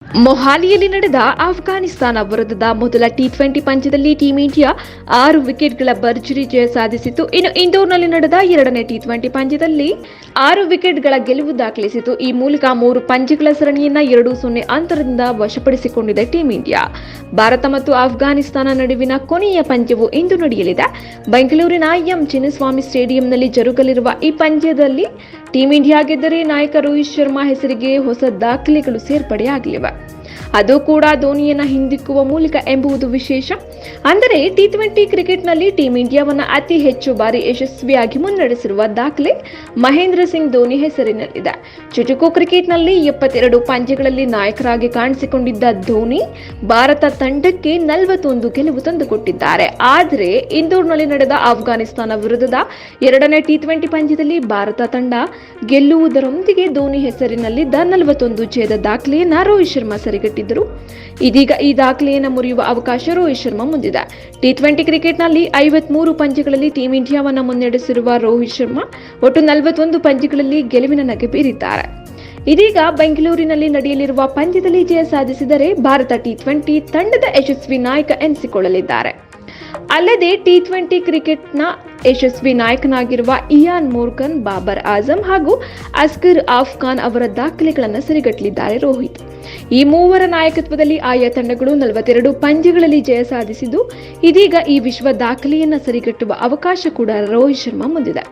ಮೊಹಾಲಿಯಲ್ಲಿ ನಡೆದ ಆಫ್ಘಾನಿಸ್ತಾನ ವಿರುದ್ಧದ ಮೊದಲ ಟಿ20 ಪಂದ್ಯದಲ್ಲಿ ಟೀಂ ಇಂಡಿಯಾ 6 ವಿಕೆಟ್ಗಳ ಭರ್ಜರಿ ಜಯ ಸಾಧಿಸಿತು. ಇನ್ನು ಇಂದೋರ್ನಲ್ಲಿ ನಡೆದ ಎರಡನೇ ಟಿ20 ಪಂದ್ಯದಲ್ಲಿ 6 ವಿಕೆಟ್ಗಳ ಗೆಲುವು ದಾಖಲಿಸಿತು. ಈ ಮೂಲಕ 3 ಪಂದ್ಯಗಳ ಸರಣಿಯನ್ನ 2-0 ಅಂತರದಿಂದ ವಶಪಡಿಸಿಕೊಂಡಿದೆ ಟೀಂ ಇಂಡಿಯಾ. ಭಾರತ ಮತ್ತು ಆಫ್ಘಾನಿಸ್ತಾನ ನಡುವಿನ ಕೊನೆಯ ಪಂದ್ಯವು ಇಂದು ನಡೆಯಲಿದೆ. ಬೆಂಗಳೂರಿನ ಎಂ ಚಿನ್ನಸ್ವಾಮಿ ಸ್ಟೇಡಿಯಂನಲ್ಲಿ ಜರುಗಲಿರುವ ಈ ಪಂದ್ಯದಲ್ಲಿ ಟೀಂ ಇಂಡಿಯಾ ಗೆದ್ದರೆ ನಾಯಕ ರೋಹಿತ್ ಶರ್ಮಾ ಹೆಸರಿಗೆ ಹೊಸ ದಾಖಲೆಗಳು ಸೇರ್ಪಡೆಯಾಗಲಿವೆ. ಅದು ಕೂಡ ಧೋನಿಯನ್ನ ಹಿಂದಿಕ್ಕುವ ಮೂಲಕ ಎಂಬುದು ವಿಶೇಷ. ಅಂದರೆ ಟಿ20 ಕ್ರಿಕೆಟ್ನಲ್ಲಿ ಟೀಂ ಇಂಡಿಯಾವನ್ನು ಅತಿ ಹೆಚ್ಚು ಬಾರಿ ಯಶಸ್ವಿಯಾಗಿ ಮುನ್ನಡೆಸಿರುವ ದಾಖಲೆ ಮಹೇಂದ್ರ ಸಿಂಗ್ ಧೋನಿ ಹೆಸರಿನಲ್ಲಿದೆ. ಚುಟುಕು ಕ್ರಿಕೆಟ್ನಲ್ಲಿ 72 ಪಂದ್ಯಗಳಲ್ಲಿ ನಾಯಕರಾಗಿ ಕಾಣಿಸಿಕೊಂಡಿದ್ದ ಧೋನಿ ಭಾರತ ತಂಡಕ್ಕೆ 41 ಗೆಲುವು ತಂದುಕೊಟ್ಟಿದ್ದಾರೆ. ಆದರೆ ಇಂದೋರ್ನಲ್ಲಿ ನಡೆದ ಆಫ್ಘಾನಿಸ್ತಾನ ವಿರುದ್ಧದ ಎರಡನೇ ಟಿ20 ಪಂದ್ಯದಲ್ಲಿ ಭಾರತ ತಂಡ ಗೆಲ್ಲುವುದರೊಂದಿಗೆ ಧೋನಿ ಹೆಸರಿನಲ್ಲಿದ್ದ 41 ಜಯದ ದಾಖಲೆಯನ್ನ ರೋಹಿತ್ ಶರ್ಮಾ ಸರಿಗಟ್ಟಿದ್ದರು. ಇದೀಗ ಈ ದಾಖಲೆಯನ್ನು ಮುರಿಯುವ ಅವಕಾಶ ರೋಹಿತ್ ಶರ್ಮಾ ಮುಂದಿದೆ. ಟಿ20 ಕ್ರಿಕೆಟ್ನಲ್ಲಿ 53 ಪಂದ್ಯಗಳಲ್ಲಿ ಟೀಂ ಇಂಡಿಯಾವನ್ನು ಮುನ್ನಡೆಸಿರುವ ರೋಹಿತ್ ಶರ್ಮಾ ಒಟ್ಟು 41 ಪಂದ್ಯಗಳಲ್ಲಿ ಗೆಲುವಿನ ನಗೆ ಬೀರಿದ್ದಾರೆ. ಇದೀಗ ಬೆಂಗಳೂರಿನಲ್ಲಿ ನಡೆಯಲಿರುವ ಪಂದ್ಯದಲ್ಲಿ ಜಯ ಸಾಧಿಸಿದರೆ ಭಾರತ ಟಿ20 ತಂಡದ ಯಶಸ್ವಿ ನಾಯಕ ಎನಿಸಿಕೊಳ್ಳಲಿದ್ದಾರೆ. ಅಲ್ಲದೆ ಟಿ20 ಕ್ರಿಕೆಟ್ನ ಯಶಸ್ವಿ ನಾಯಕನಾಗಿರುವ ಇಯಾನ್ ಮೋರ್ಗನ್, ಬಾಬರ್ ಆಜಮ್ ಹಾಗೂ ಅಸ್ಗರ್ ಅಫ್ಘಾನ್ ಅವರ ದಾಖಲೆಗಳನ್ನು ಸರಿಗಟ್ಟಲಿದ್ದಾರೆ ರೋಹಿತ್. ಈ ಮೂವರ ನಾಯಕತ್ವದಲ್ಲಿ ಆಯಾ ತಂಡಗಳು 42 ಪಂದ್ಯಗಳಲ್ಲಿ ಜಯ ಸಾಧಿಸಿದ್ದು ಇದೀಗ ಈ ವಿಶ್ವ ದಾಖಲೆಯನ್ನು ಸರಿಗಟ್ಟುವ ಅವಕಾಶ ಕೂಡ ರೋಹಿತ್ ಶರ್ಮಾ ಮುಂದಿದೆ.